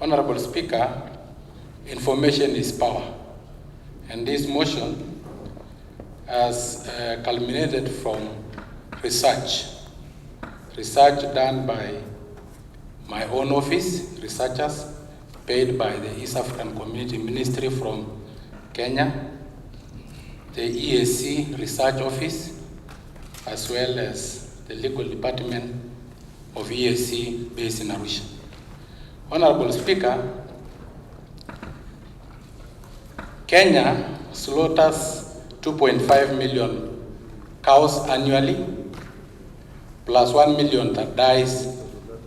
Honorable Speaker, information is power, and this motion has culminated from research done by my own office, researchers paid by the East African Community Ministry from Kenya, the EAC Research Office, as well as the Legal Department of EAC based in Arusha. Honorable Speaker, Kenya slaughters 2.5 million cows annually, plus 1 million that dies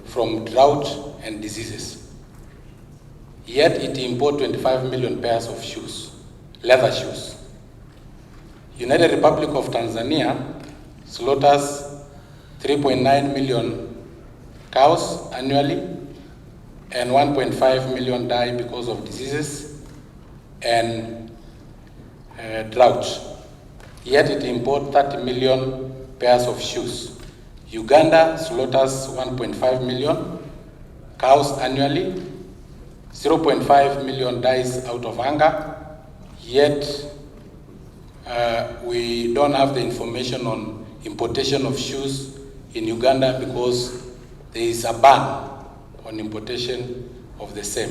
from drought and diseases. Yet it imports 25 million pairs of shoes, leather shoes. United Republic of Tanzania slaughters 3.9 million cows annually, and 1.5 million die because of diseases and drought. Yet it imports 30 million pairs of shoes. Uganda slaughters 1.5 million cows annually, 0.5 million dies out of hunger, yet we don't have the information on importation of shoes in Uganda because there is a ban on importation of the same.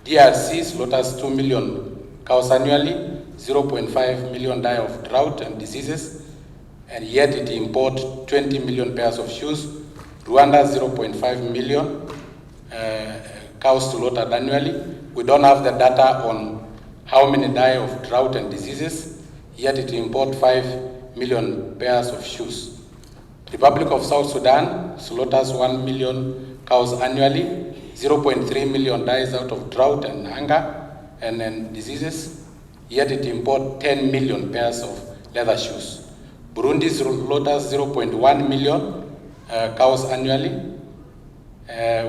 DRC slaughters 2 million cows annually, 0.5 million die of drought and diseases, and yet it imports 20 million pairs of shoes. Rwanda, 0.5 million cows slaughtered annually. We don't have the data on how many die of drought and diseases, yet it imports 5 million pairs of shoes. Republic of South Sudan slaughters 1 million cows annually, 0.3 million dies out of drought and hunger and diseases, yet it imports 10 million pairs of leather shoes. Burundi slaughters 0.1 million cows annually.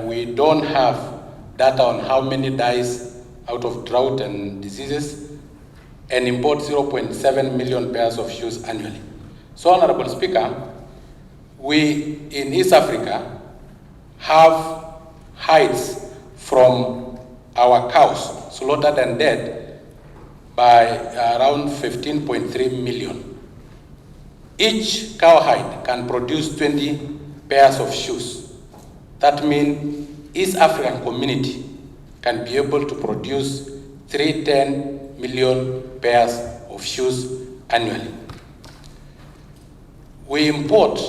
We don't have data on how many dies out of drought and diseases, and import 0.7 million pairs of shoes annually. So, Honorable Speaker, we in East Africa have hides from our cows slaughtered and dead by around 15.3 million. Each cow hide can produce 20 pairs of shoes. That means East African community can be able to produce 310 million pairs of shoes annually. We import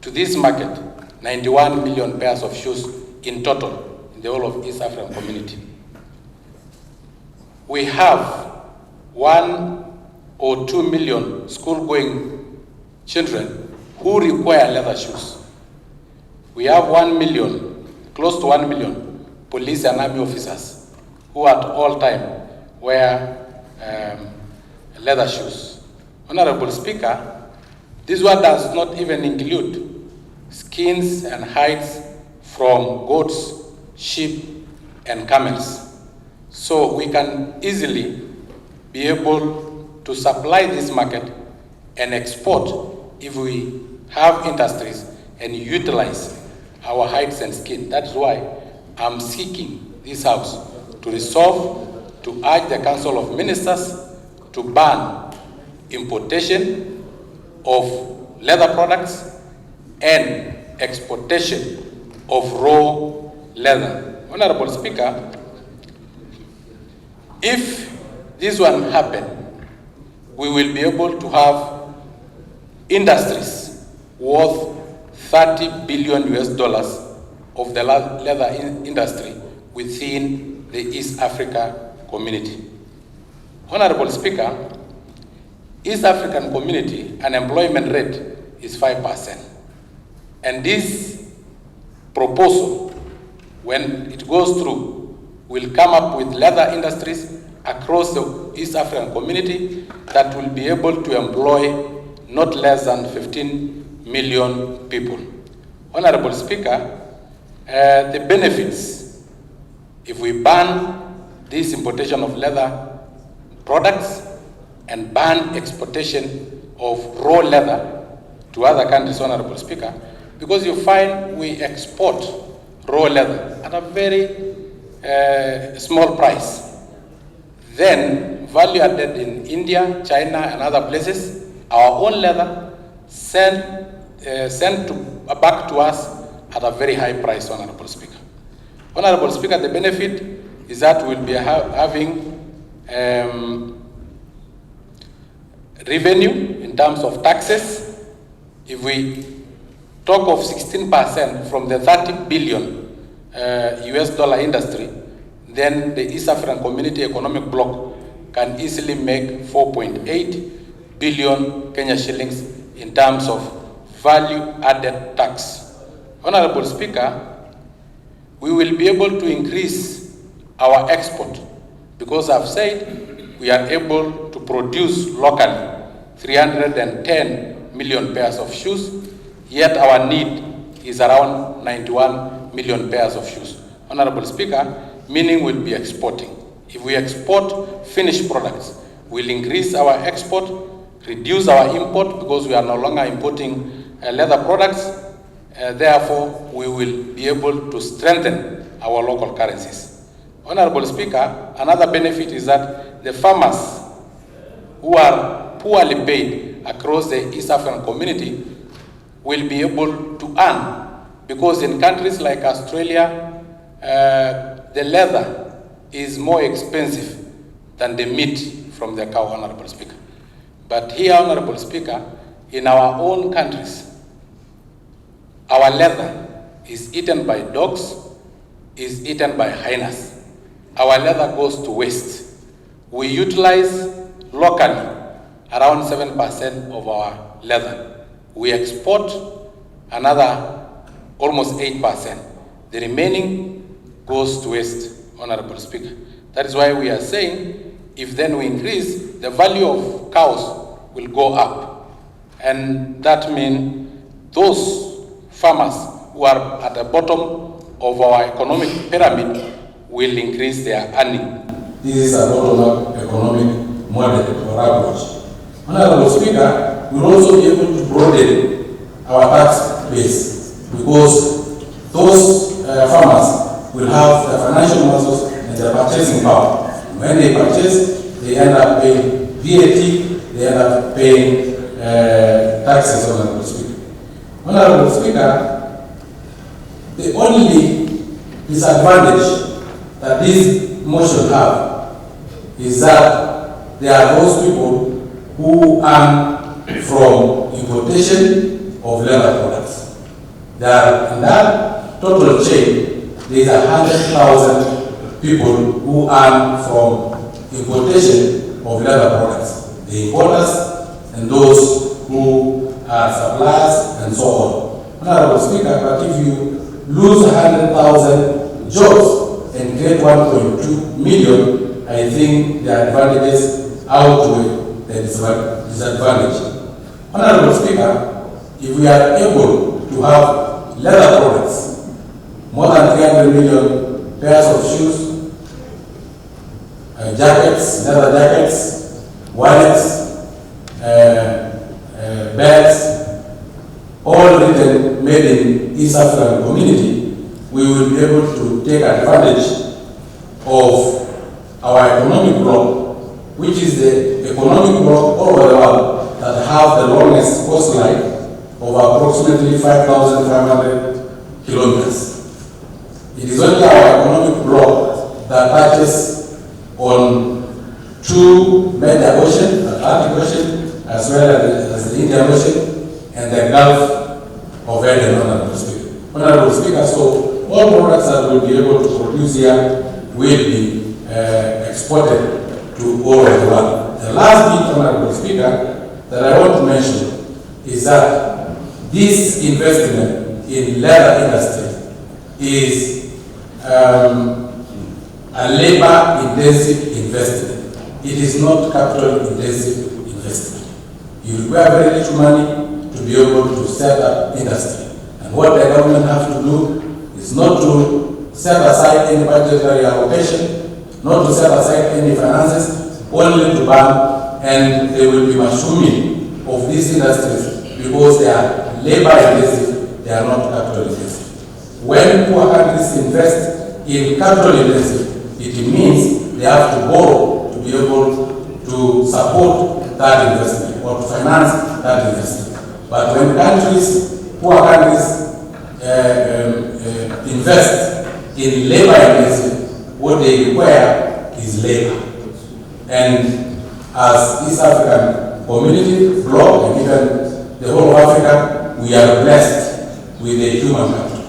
to this market 91 million pairs of shoes in total in the whole of East African community. We have 1 or 2 million school-going children who require leather shoes. We have 1 million, close to 1 million police and army officers who at all time wear leather shoes. Honorable Speaker, this one does not even include skins and hides from goats, sheep, and camels. So we can easily be able to supply this market and export if we have industries and utilize our hides and skin. That's why I'm seeking this House to resolve to urge the Council of Ministers to ban importation of leather products and exportation of raw leather. Honorable Speaker, if this one happens, we will be able to have industries worth $30 billion of the leather industry within the East Africa community. Honorable Speaker, East African community unemployment rate is 5%. And this proposal, when it goes through, will come up with leather industries across the East African community that will be able to employ not less than 15 million people. Honorable Speaker, the benefits, if we ban this importation of leather products and ban exportation of raw leather to other countries, Honorable Speaker, because you find we export raw leather at a very small price. Then value added in India, China, and other places, our own leather sent back to us at a very high price, Honorable Speaker. Honorable Speaker, the benefit is that we'll be having revenue in terms of taxes. If we talk of 16% from the 30 billion US dollar industry, then the East African Community Economic Bloc can easily make 4.8 billion Kenya shillings in terms of value-added tax. Honorable Speaker, we will be able to increase our export because I've said we are able to produce locally 310 million pairs of shoes, yet our need is around 91 million pairs of shoes. Honorable Speaker, meaning we'll be exporting. If we export finished products, we'll increase our export, reduce our import because we are no longer importing leather products. Therefore, we will be able to strengthen our local currencies. Honorable Speaker, another benefit is that the farmers who are poorly paid across the East African community will be able to earn, because in countries like Australia, the leather is more expensive than the meat from the cow, Honorable Speaker. But here, Honorable Speaker, in our own countries, our leather is eaten by dogs, is eaten by hyenas. Our leather goes to waste. We utilize locally around 7% of our leather. We export another almost 8%. The remaining goes to waste, Honorable Speaker. That is why we are saying, if then we increase, the value of cows will go up. And that means those farmers who are at the bottom of our economic pyramid will increase their earning. This is a bottom-up economic model or approach. Honorable Speaker, we will also be able to broaden our tax base because those farmers will have the financial muscles and the purchasing power. When they purchase, they end up paying VAT, they end up paying taxes, Honorable Speaker. Honorable Speaker, the only disadvantage that this motion have is that there are those people who earn from importation of leather products. There are, in that total chain, there is 100,000 people who earn from importation of leather products. The importers and those who are suppliers and so on. Honorable Speaker, but if you lose 100,000 jobs and create 1.2 million, I think the advantages outweigh the disadvantage. Honorable Speaker, if we are able to have leather products, more than 300 million pairs of shoes, jackets, leather jackets, wallets, bags, all written made in East African community, we will be able to take advantage of our economic bloc, which is the economic bloc all over the world that have the longest coastline of approximately 5,500 kilometers. It is only our economic bloc that touches on two major oceans, the Atlantic Ocean as well as the Indian Ocean and the Gulf of Aden, Honorable Speaker. Honorable Speaker, so all products that we'll be able to produce here will be exported to all over the world. The last bit, Honorable Speaker, that I want to mention is that this investment in leather industry is a labor-intensive investment. It is not capital-intensive investment. You require very little money to be able to set up industry. And what the government has to do is not to set aside any budgetary allocation, not to set aside any finances, only to ban, and they will be mushrooming of these industries because they are labor-intensive, they are not capital-intensive. When poor countries invest in capital intensive, it means they have to borrow to be able to support that investment or to finance that investment. But when countries, poor countries, invest in labor intensive, what they require is labor. And as East African community, bloc, and even the whole of Africa, we are blessed with a human capital.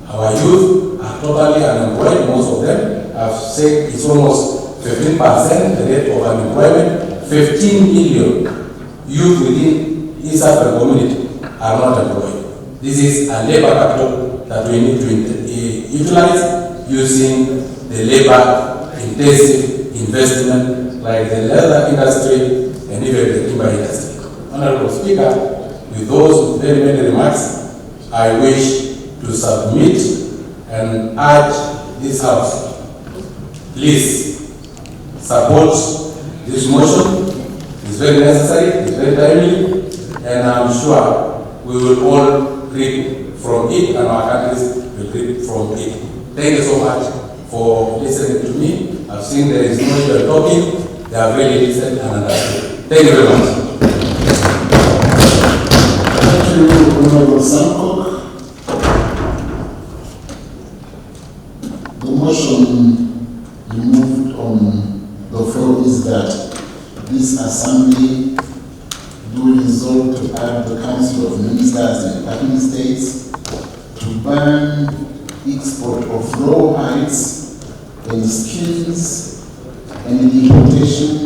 Our youth are totally unemployed, most of them. I've said it's almost 15% the rate of unemployment. 15 million youth within East African community are not employed. This is a labor capital that we need to utilize using the labor-intensive investment like the leather industry and even the timber industry. Honorable Speaker, with those very many remarks, I wish to submit and urge this House, please support this motion. It's very necessary, it's very timely, and I'm sure we will all reap from it and our countries will reap from it. Thank you so much for listening to me. I've seen there is no you're talking. They have really listened and understood. Thank you very much. Thank you, Honorable Sankok. The motion removed on the floor is that this assembly do resolve to add the Council of Ministers and Department States to ban export of low heights and skills and the importation